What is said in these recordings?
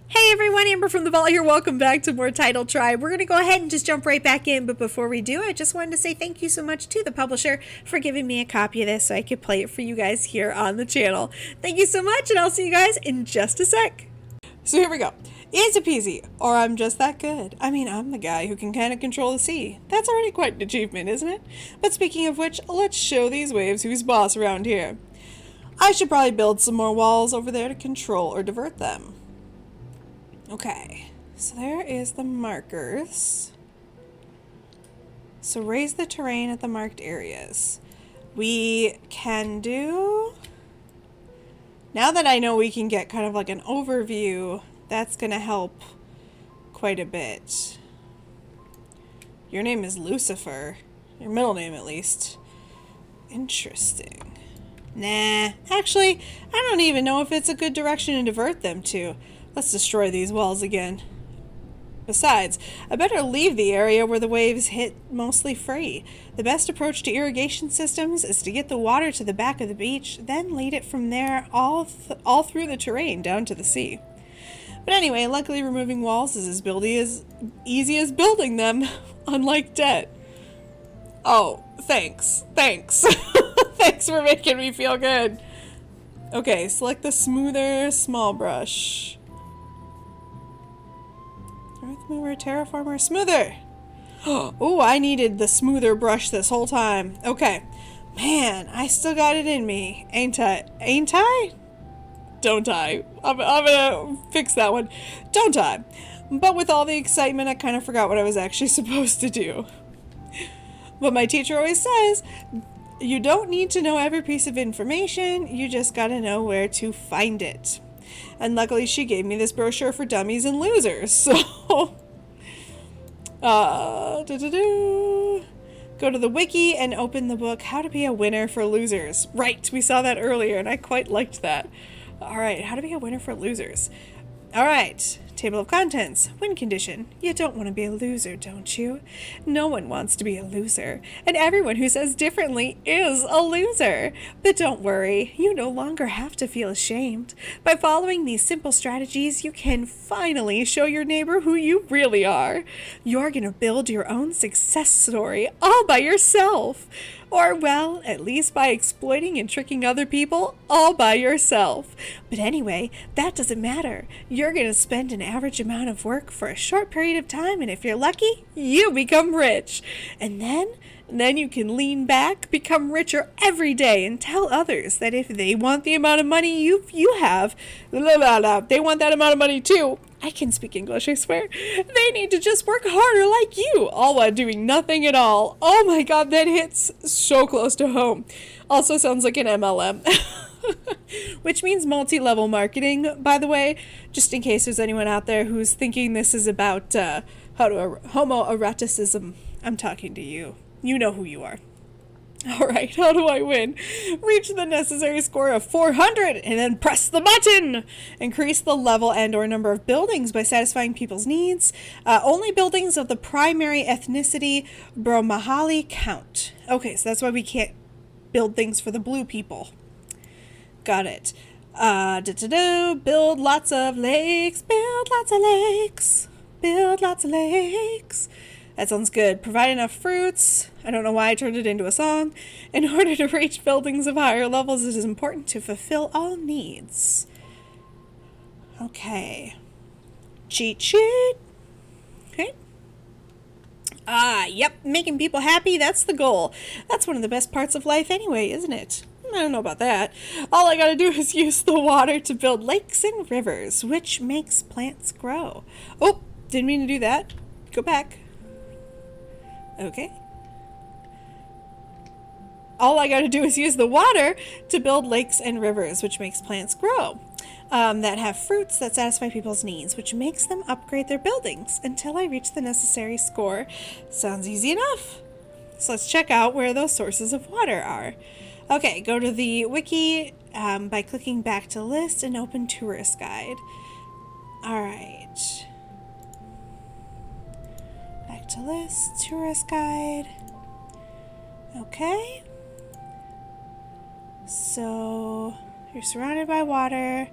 Hey everyone, Amber from the Vault here. Welcome back to more Tidal Tribe. We're going to go ahead and just jump right back in, but before we do, I just wanted to say thank you so much to the publisher for giving me a copy of this so I could play it for you guys here on the channel. Thank you so much, and I'll see you guys in just a sec. So here we go. Easy peasy, or I'm just that good. I mean, I'm the guy who can kind of control the sea. That's already quite an achievement, isn't it? But speaking of which, let's show these waves who's boss around here. I should probably build some more walls over there to control or divert them. Okay, so there is the markers. So raise the terrain at the marked areas. We can do... Now that I know we can get kind of like an overview, that's going to help quite a bit. Your name is Lucifer. Your middle name, at least. Interesting. Nah, actually, I don't even know if it's a good direction to divert them to. Let's destroy these walls again. Besides, I better leave the area where the waves hit mostly free. The best approach to irrigation systems is to get the water to the back of the beach, then lead it from there all through the terrain down to the sea. But anyway, luckily removing walls is as easy as building them, unlike debt. Oh, thanks. Thanks for making me feel good. Okay, select the smoother small brush. Earth mover, terraformer, smoother. Oh, I needed the smoother brush this whole time. Okay. Man, I still got it in me. Ain't I? Ain't I? Don't I? I'm gonna fix that one. Don't I? But with all the excitement, I kind of forgot what I was actually supposed to do. But my teacher always says, you don't need to know every piece of information, you just gotta know where to find it. And luckily she gave me this brochure for dummies and losers, so... Go to the wiki and open the book, How to Be a Winner for Losers. Right, we saw that earlier and I quite liked that. Alright, how to be a winner for losers. Alright, table of contents. Win condition. You don't want to be a loser, don't you? No one wants to be a loser. And everyone who says differently is a loser. But don't worry, you no longer have to feel ashamed. By following these simple strategies, you can finally show your neighbor who you really are. You're going to build your own success story all by yourself. Or, well, at least by exploiting and tricking other people all by yourself. But anyway, that doesn't matter. You're going to spend an average amount of work for a short period of time, and if you're lucky, you become rich. And then you can lean back, become richer every day, and tell others that if they want the amount of money you have, they want that amount of money too. I can speak English, I swear. They need to just work harder like you, all while doing nothing at all. Oh my god, that hits so close to home. Also sounds like an MLM. Which means multi-level marketing, by the way, just in case there's anyone out there who's thinking this is about homoeroticism. I'm talking to you. You know who you are. Alright, how do I win? Reach the necessary score of 400 and then press the button! Increase the level and or number of buildings by satisfying people's needs. Only buildings of the primary ethnicity Bromahali count. Okay, so that's why we can't build things for the blue people. Got it. Build lots of lakes, build lots of lakes, build lots of lakes. That sounds good. Provide enough fruits. I don't know why I turned it into a song. In order to reach buildings of higher levels, it is important to fulfill all needs. Okay. Cheat sheet. Okay. Yep. Making people happy, that's the goal. That's one of the best parts of life anyway, isn't it? I don't know about that. All I gotta do is use the water to build lakes and rivers, which makes plants grow. Oh, didn't mean to do that. Go back. Okay. All I gotta do is use the water to build lakes and rivers, which makes plants grow. That have fruits that satisfy people's needs, which makes them upgrade their buildings until I reach the necessary score. Sounds easy enough. So let's check out where those sources of water are. Okay, go to the wiki by clicking back to list and open tourist guide. Alright. Back to list, tourist guide. Okay. So you're surrounded by water.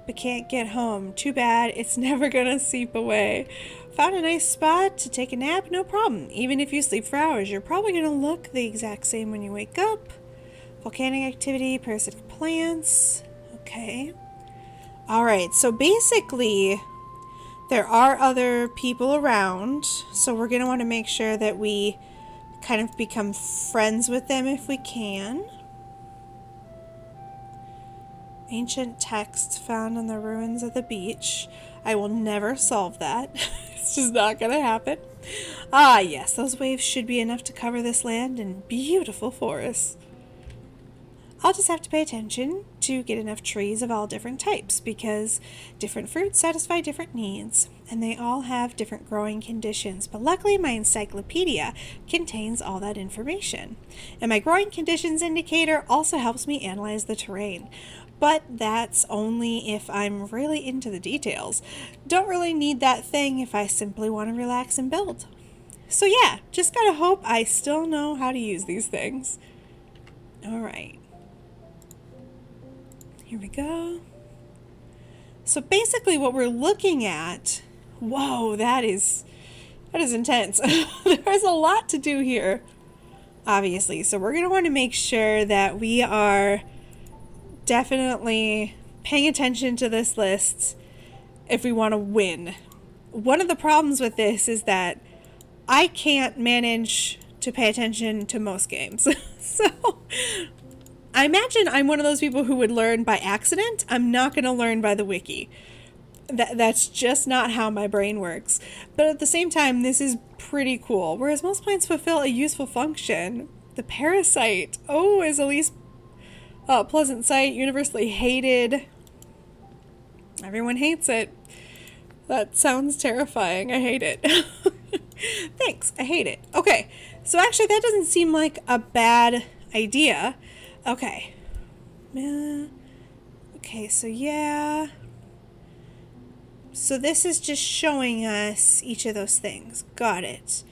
but can't get home. Too bad, it's never gonna seep away. Found a nice spot to take a nap, no problem. Even if you sleep for hours, you're probably gonna look the exact same when you wake up. Volcanic activity, parasitic plants. Okay. Alright, so basically, there are other people around, so we're gonna want to make sure that we kind of become friends with them if we can. Ancient text found on the ruins of the beach. I will never solve that. It's just not gonna happen. Ah, yes, those waves should be enough to cover this land in beautiful forests. I'll just have to pay attention to get enough trees of all different types, because different fruits satisfy different needs, and they all have different growing conditions. But luckily my encyclopedia contains all that information. And my growing conditions indicator also helps me analyze the terrain. But that's only if I'm really into the details. Don't really need that thing if I simply want to relax and build. So yeah, just gotta hope I still know how to use these things. Alright. Here we go. So basically what we're looking at, whoa, that is intense. There's a lot to do here, obviously. So we're gonna want to make sure that we are definitely paying attention to this list if we want to win. One of the problems with this is that I can't manage to pay attention to most games. So I imagine I'm one of those people who would learn by accident. I'm not going to learn by the wiki. That's just not how my brain works. But at the same time, this is pretty cool. Whereas most plants fulfill a useful function, the parasite, is at least pleasant sight, universally hated. Everyone hates it. That sounds terrifying. I hate it. Thanks, I hate it. Okay, so actually that doesn't seem like a bad idea. Okay. Okay, so yeah. So this is just showing us each of those things. Got it.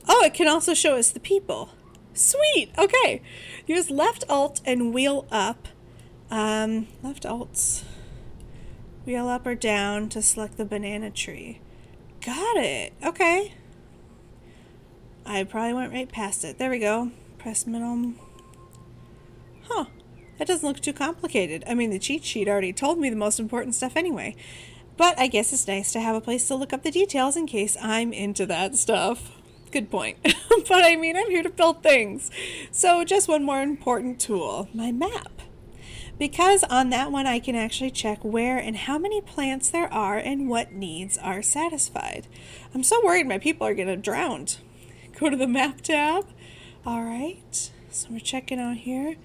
Oh, it can also show us the people. Sweet! Okay. Use left alt and wheel up. Left alt. Wheel up or down to select the banana tree. Got it. Okay. I probably went right past it. There we go. Press middle. Huh. That doesn't look too complicated. I mean, the cheat sheet already told me the most important stuff anyway. But I guess it's nice to have a place to look up the details in case I'm into that stuff. Good point. But I mean, I'm here to build things. So just one more important tool, my map. Because on that one I can actually check where and how many plants there are and what needs are satisfied. I'm so worried my people are gonna drown. Go to the map tab. Alright, so we're checking out here.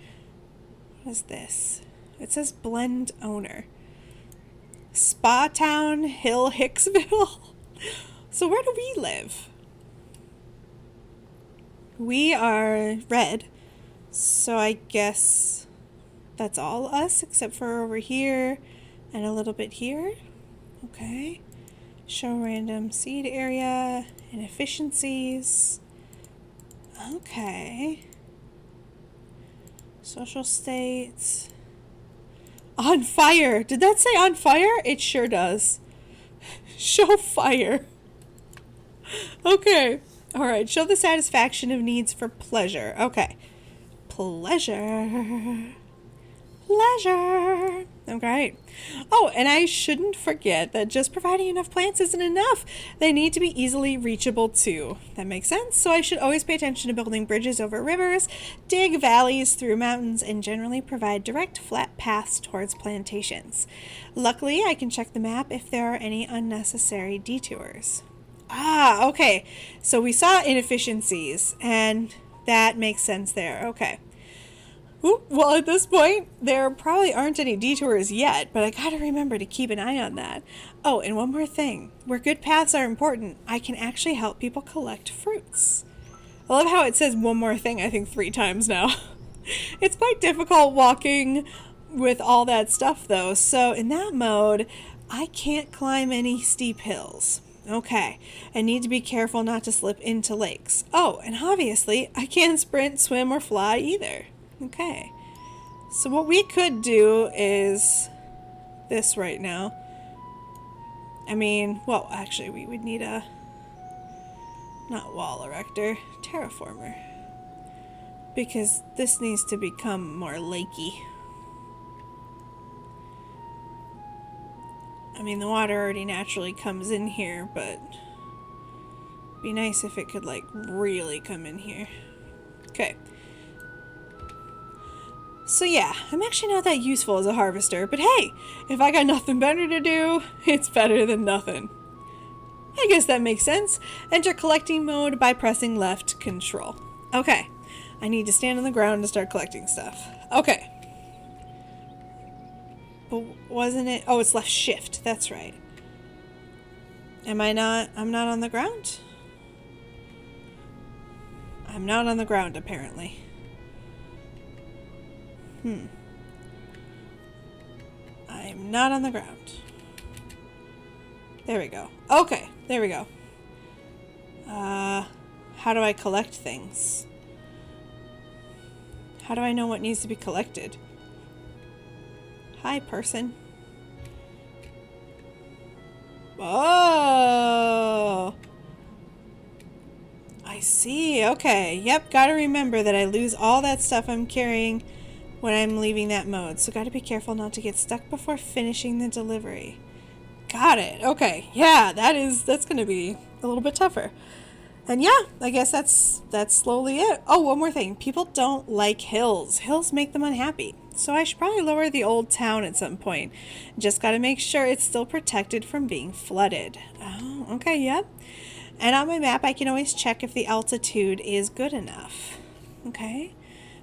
What is this? It says blend owner. Spa Town, Hill, Hicksville. So where do we live? We are red, so I guess that's all us except for over here and a little bit here. Okay. Show random seed area and efficiencies. Okay. Social states. On fire. Did that say on fire? It sure does. Show fire. Okay. Alright. Show the satisfaction of needs for pleasure. Okay. Pleasure. Pleasure. Okay. Oh, and I shouldn't forget that just providing enough plants isn't enough. They need to be easily reachable too. That makes sense. So I should always pay attention to building bridges over rivers, dig valleys through mountains, and generally provide direct, flat paths towards plantations. Luckily, I can check the map if there are any unnecessary detours. Ah, okay. So we saw inefficiencies, and that makes sense there. Okay. Ooh, well, at this point, there probably aren't any detours yet, but I gotta remember to keep an eye on that. Oh, and one more thing. Where good paths are important, I can actually help people collect fruits. I love how it says one more thing, I think 3 times now. It's quite difficult walking with all that stuff, though, so in that mode, I can't climb any steep hills. Okay, I need to be careful not to slip into lakes. Oh, and obviously, I can't sprint, swim, or fly either. Okay, so what we could do is this right now. I mean, well, actually, we would need a, not wall erector, terraformer. Because this needs to become more lakey. I mean, the water already naturally comes in here, but it'd be nice if it could, like, really come in here. Okay. So yeah, I'm actually not that useful as a harvester, but hey, if I got nothing better to do, it's better than nothing. I guess that makes sense. Enter collecting mode by pressing left control. Okay, I need to stand on the ground to start collecting stuff. Okay. But wasn't it? Oh, it's left shift, that's right. Am I not? I'm not on the ground? I'm not on the ground, apparently. I'm not on the ground. There we go. Okay, there we go. How do I collect things? How do I know what needs to be collected? Hi, person. Oh! I see. Okay. Yep, gotta remember that I lose all that stuff I'm carrying when I'm leaving that mode. So gotta be careful not to get stuck before finishing the delivery. Got it. Okay. Yeah, that's gonna be a little bit tougher. And yeah, I guess that's slowly it. Oh, one more thing. People don't like hills. Hills make them unhappy. So I should probably lower the old town at some point. Just gotta make sure it's still protected from being flooded. Oh, okay, yep. And on my map, I can always check if the altitude is good enough. Okay.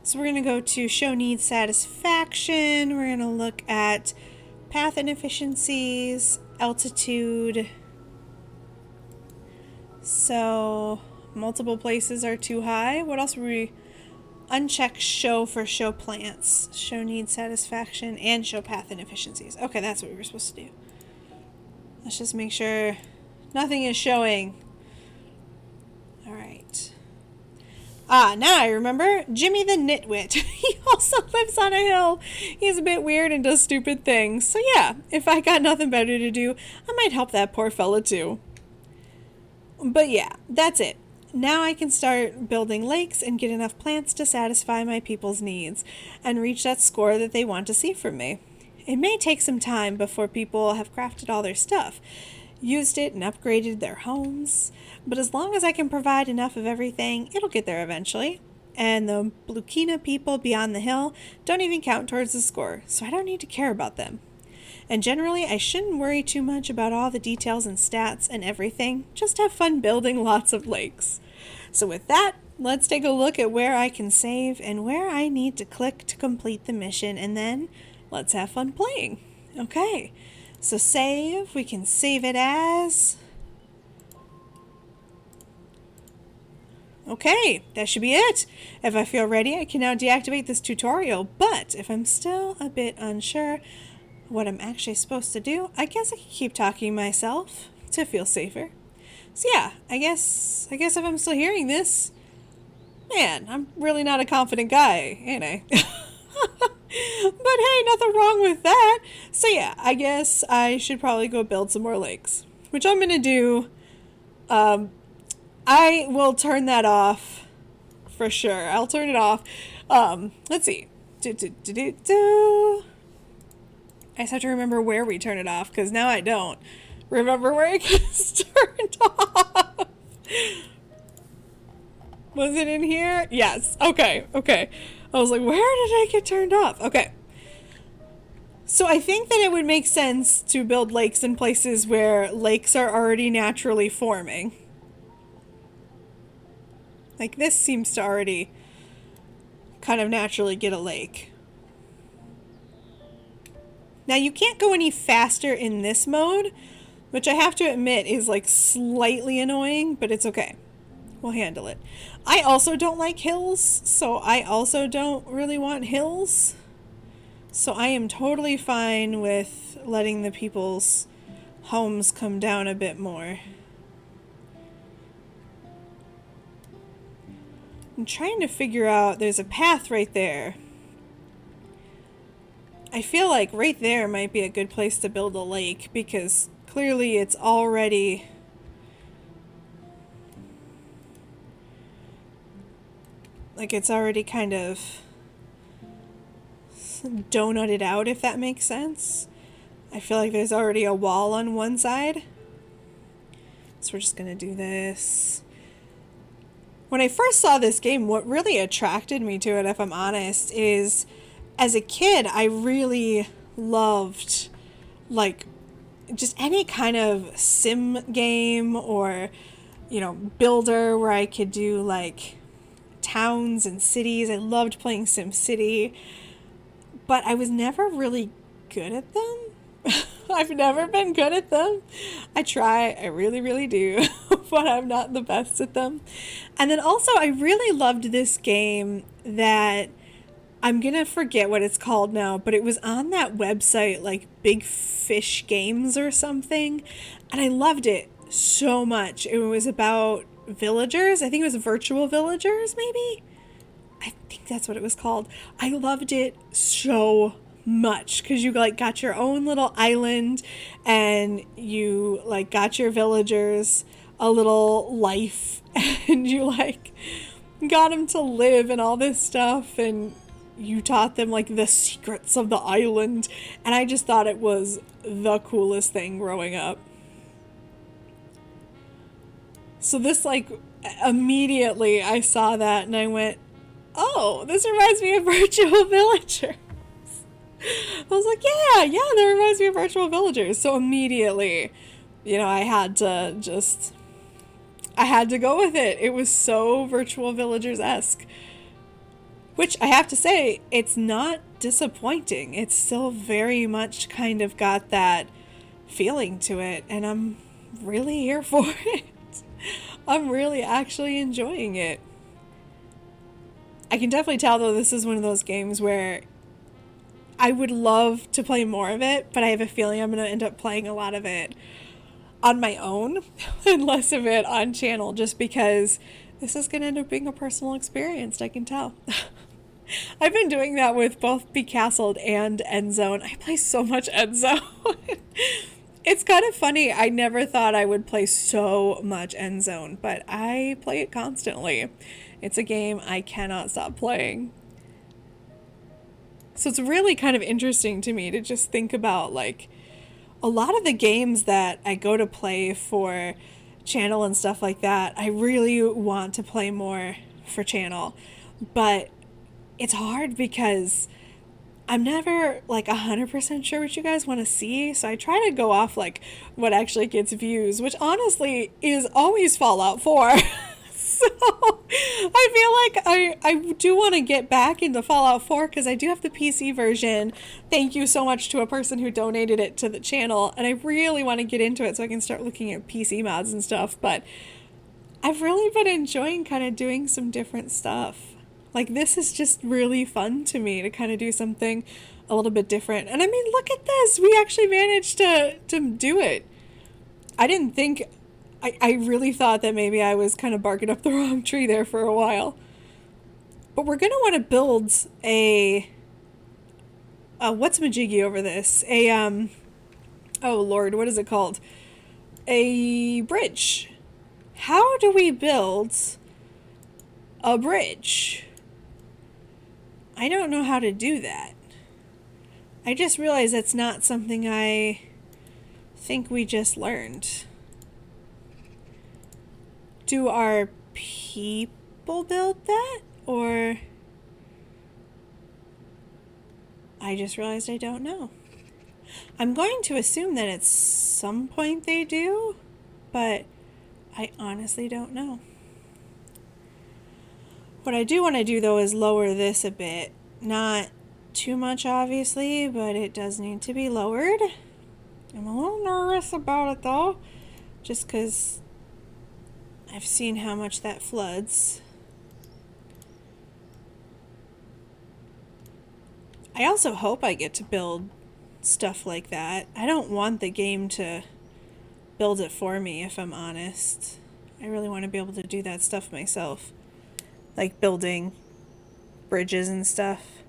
So we're going to go to show need satisfaction. We're going to look at path inefficiencies, altitude. So multiple places are too high. What else were we? Uncheck show for show plants, show need satisfaction, and show path inefficiencies. Okay, that's what we were supposed to do. Let's just make sure nothing is showing. All right. Ah, now I remember. Jimmy the Nitwit. He also lives on a hill. He's a bit weird and does stupid things. So yeah, if I got nothing better to do, I might help that poor fella too. But yeah, that's it. Now I can start building lakes and get enough plants to satisfy my people's needs and reach that score that they want to see from me. It may take some time before people have crafted all their stuff, used it and upgraded their homes, but as long as I can provide enough of everything, it'll get there eventually. And the Blukina people beyond the hill don't even count towards the score, so I don't need to care about them. And generally, I shouldn't worry too much about all the details and stats and everything, just have fun building lots of lakes. So with that, let's take a look at where I can save and where I need to click to complete the mission, and then let's have fun playing. Okay. So save, we can save it as... Okay, that should be it. If I feel ready, I can now deactivate this tutorial, but if I'm still a bit unsure what I'm actually supposed to do, I guess I can keep talking myself to feel safer. So yeah, I guess if I'm still hearing this, man, I'm really not a confident guy, ain't I? But hey, nothing wrong with that. So yeah, I guess I should probably go build some more lakes, which I'm gonna do. I will turn that off for sure. I'll turn it off. Let's see. I just have to remember where we turn it off, because now I don't remember where it gets turned off. Was it in here? Yes. Okay. I was like, where did I get turned off? Okay. So I think that it would make sense to build lakes in places where lakes are already naturally forming. Like this seems to already kind of naturally get a lake. Now you can't go any faster in this mode, which I have to admit is like slightly annoying, but it's okay. We'll handle it. I also don't like hills, so I also don't really want hills. So I am totally fine with letting the people's homes come down a bit more. I'm trying to figure out, there's a path right there. I feel like right there might be a good place to build a lake because clearly it's already kind of donutted out, if that makes sense. I feel like there's already a wall on one side. So we're just gonna do this. When I first saw this game, what really attracted me to it, if I'm honest, is as a kid, I really loved like just any kind of sim game or, you know, builder where I could do like towns and cities. I loved playing SimCity, but I was never really good at them. I've never been good at them. I try, I really, really do, but I'm not the best at them. And then also, I really loved this game that I'm gonna forget what it's called now, but it was on that website, like Big Fish Games or something, and I loved it so much. It was about villagers. I think it was virtual villagers, maybe? I think that's what it was called. I loved it so much because you like got your own little island and you like got your villagers a little life and you like got them to live and all this stuff and you taught them like the secrets of the island, and I just thought it was the coolest thing growing up. So this like immediately I saw that and I went, oh, this reminds me of Virtual Villagers. I was like, yeah, that reminds me of Virtual Villagers. So immediately, you know, I had to go with it. It was so Virtual Villagers-esque. Which I have to say, it's not disappointing. It's still very much kind of got that feeling to it, and I'm really here for it. I'm really actually enjoying it. I can definitely tell, though, this is one of those games where I would love to play more of it, but I have a feeling I'm going to end up playing a lot of it on my own and less of it on channel, just because this is going to end up being a personal experience, I can tell. I've been doing that with both Becastled and Endzone. I play so much Endzone. It's kind of funny. I never thought I would play so much Endzone, but I play it constantly. It's a game I cannot stop playing. So it's really kind of interesting to me to just think about like a lot of the games that I go to play for channel and stuff like that. I really want to play more for channel, but it's hard because I'm never like 100% sure what you guys want to see. So I try to go off like what actually gets views, which honestly is always Fallout 4. So I feel like I do want to get back into Fallout 4 because I do have the PC version. Thank you so much to a person who donated it to the channel. And I really want to get into it so I can start looking at PC mods and stuff. But I've really been enjoying kind of doing some different stuff. Like, this is just really fun to me to kind of do something a little bit different. And I mean, look at this. We actually managed to do it. I didn't think... I really thought that maybe I was kind of barking up the wrong tree there for a while. But we're going to want to build a... what's majiggy over this? Oh, Lord, what is it called? A bridge. How do we build a bridge? I don't know how to do that. I just realized that's not something I think we just learned. Do our people build that? Or... I just realized I don't know. I'm going to assume that at some point they do, but I honestly don't know. What I do want to do, though, is lower this a bit. Not too much, obviously, but it does need to be lowered. I'm a little nervous about it, though, just because I've seen how much that floods. I also hope I get to build stuff like that. I don't want the game to build it for me, if I'm honest. I really want to be able to do that stuff myself. Like building bridges and stuff.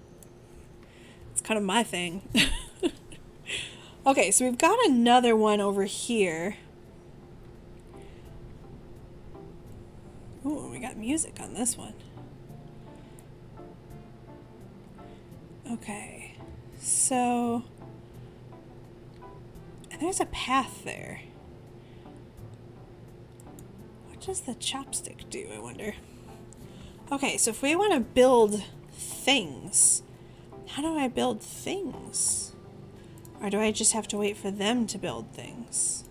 It's kind of my thing. Okay, so we've got another one over here. Ooh, we got music on this one. Okay, so... and there's a path there. What does the chopstick do, I wonder? Okay, so if we want to build things, how do I build things? Or do I just have to wait for them to build things?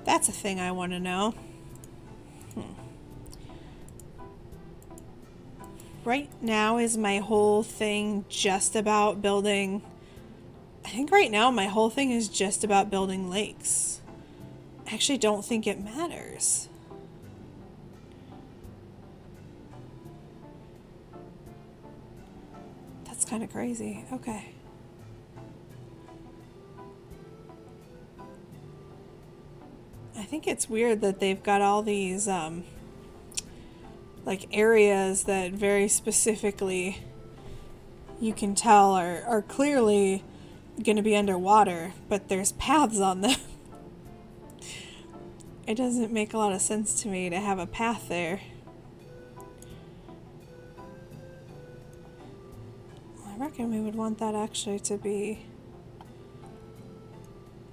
That's a thing I want to know. Right now, is my whole thing just about building... I think right now my whole thing is just about building lakes. I actually don't think it matters. That's kind of crazy. Okay. I think it's weird that they've got all these like areas that very specifically you can tell are clearly going to be underwater, but there's paths on them. It doesn't make a lot of sense to me to have a path there. I reckon we would want that actually to be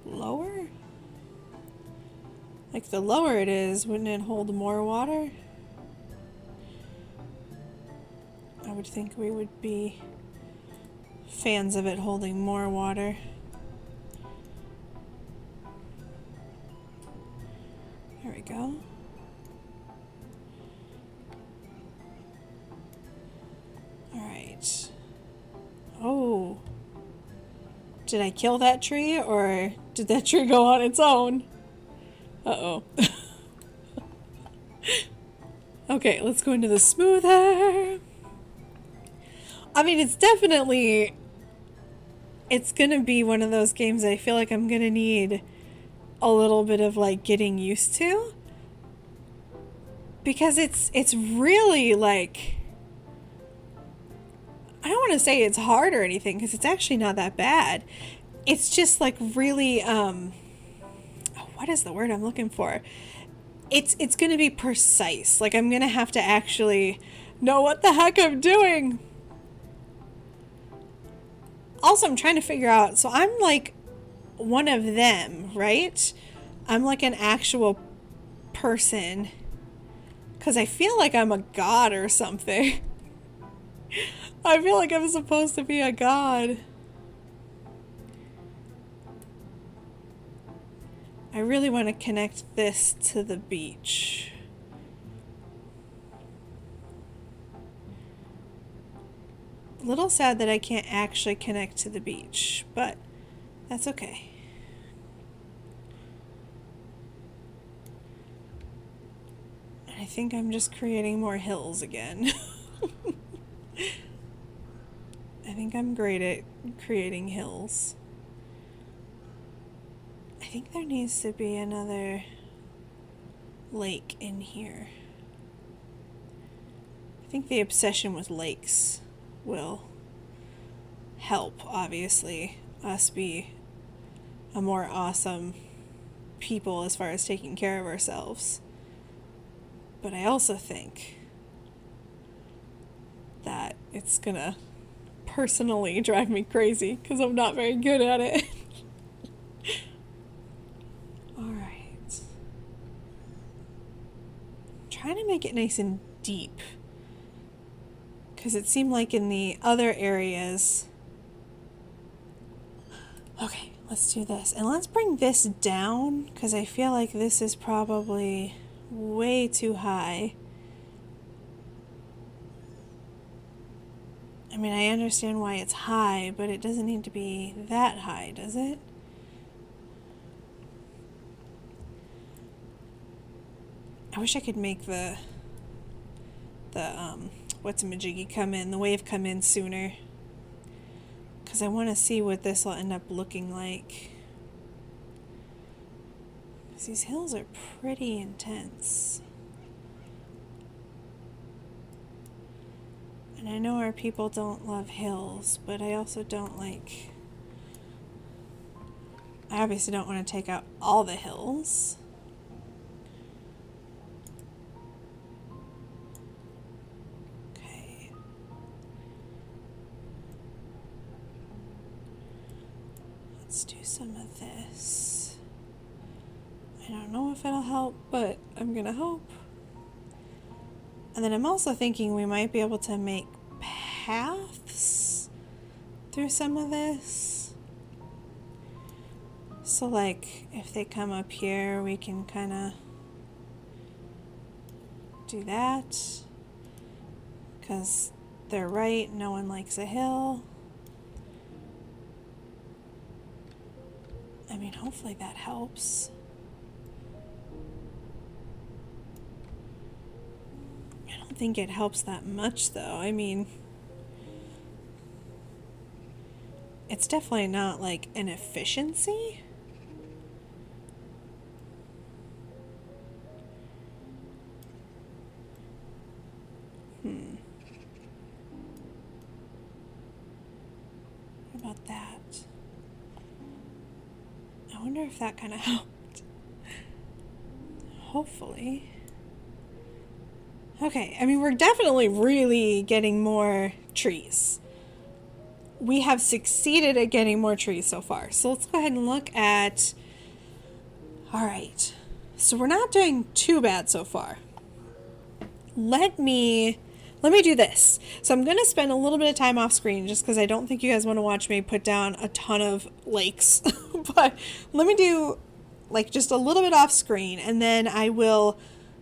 lower. Like the lower it is, wouldn't it hold more water? I would think we would be fans of it holding more water. There we go. Alright. Oh. Did I kill that tree, or did that tree go on its own? Uh-oh. Okay, let's go into the smoother. I mean, it's definitely... it's gonna be one of those games I feel like I'm gonna need a little bit of, like, getting used to. Because it's really, like... I don't want to say it's hard or anything, because it's actually not that bad. It's just, like, really, what is the word I'm looking for? It's gonna be precise. Like, I'm gonna have to actually know what the heck I'm doing. Also, I'm trying to figure out, so I'm like one of them, right? I'm like an actual person. Because I feel like I'm a god or something. I feel like I'm supposed to be a god. I really want to connect this to the beach. A little sad that I can't actually connect to the beach, but that's okay. I think I'm just creating more hills again. I think I'm great at creating hills. I think there needs to be another lake in here. I think the obsession with lakes will help, obviously, us be a more awesome people as far as taking care of ourselves. But I also think that it's gonna personally drive me crazy because I'm not very good at it. Alright. I'm trying to make it nice and deep. Because it seemed like in the other areas... Okay, let's do this. And let's bring this down, because I feel like this is probably way too high. I mean, I understand why it's high, but it doesn't need to be that high, does it? I wish I could make the what's-a-majiggy come in, the wave come in sooner. Because I want to see what this will end up looking like. Because these hills are pretty intense. And I know our people don't love hills, but I also don't like... I obviously don't want to take out all the hills. Okay. Let's do some of this. I don't know if it'll help, but I'm gonna hope. And then I'm also thinking we might be able to make paths through some of this. So like if they come up here, we can kind of do that. Because they're right, no one likes a hill. I mean, hopefully that helps. I don't think it helps that much though. I mean, it's definitely not like an efficiency. What about that? I wonder if that kind of helped. Hopefully. Okay, I mean, we're definitely really getting more trees. We have succeeded at getting more trees so far. So let's go ahead and look at... All right. So we're not doing too bad so far. Let me do this. So I'm going to spend a little bit of time off screen just because I don't think you guys want to watch me put down a ton of lakes. But let me do like just a little bit off screen, and then I will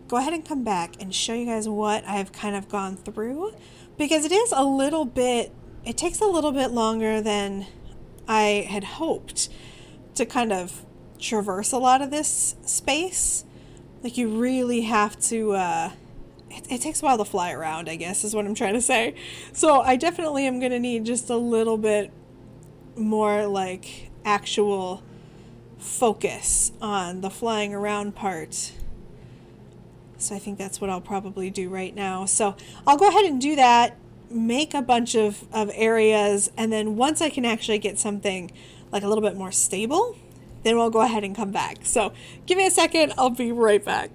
go ahead and come back and show you guys what I've kind of gone through, because it is a little bit, it takes a little bit longer than I had hoped to kind of traverse a lot of this space. Like you really have to, it takes a while to fly around, I guess is what I'm trying to say. So I definitely am going to need just a little bit more like actual focus on the flying around part. So I think that's what I'll probably do right now. So I'll go ahead and do that, make a bunch of areas, and then once I can actually get something like a little bit more stable, then we'll go ahead and come back. So give me a second, I'll be right back.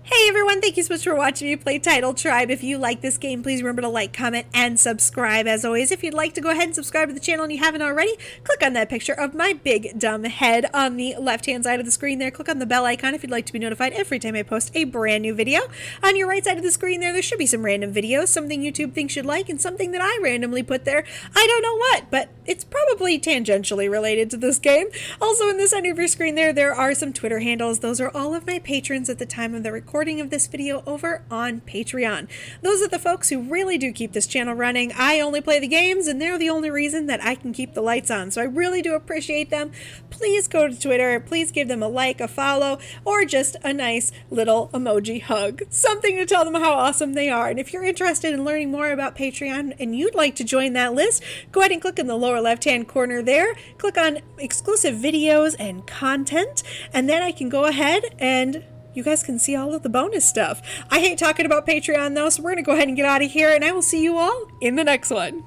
Hey everyone, thank you so much for watching me play Tidal Tribe. If you like this game, please remember to like, comment, and subscribe. As always, if you'd like to go ahead and subscribe to the channel and you haven't already, click on that picture of my big dumb head on the left-hand side of the screen there. Click on the bell icon if you'd like to be notified every time I post a brand new video. On your right side of the screen there should be some random videos, something YouTube thinks you'd like, and something that I randomly put there. I don't know what, but it's probably tangentially related to this game. Also in the center of your screen there are some Twitter handles. Those are all of my patrons at the time of the recording of this video over on Patreon. Those are the folks who really do keep this channel running. I only play the games, and they're the only reason that I can keep the lights on. So I really do appreciate them. Please go to Twitter, please give them a like, a follow, or just a nice little emoji hug. Something to tell them how awesome they are. And if you're interested in learning more about Patreon and you'd like to join that list, go ahead and click in the lower left-hand corner there. Click on exclusive videos and content, and then I can go ahead and you guys can see all of the bonus stuff. I hate talking about Patreon though, so we're going to go ahead and get out of here, and I will see you all in the next one.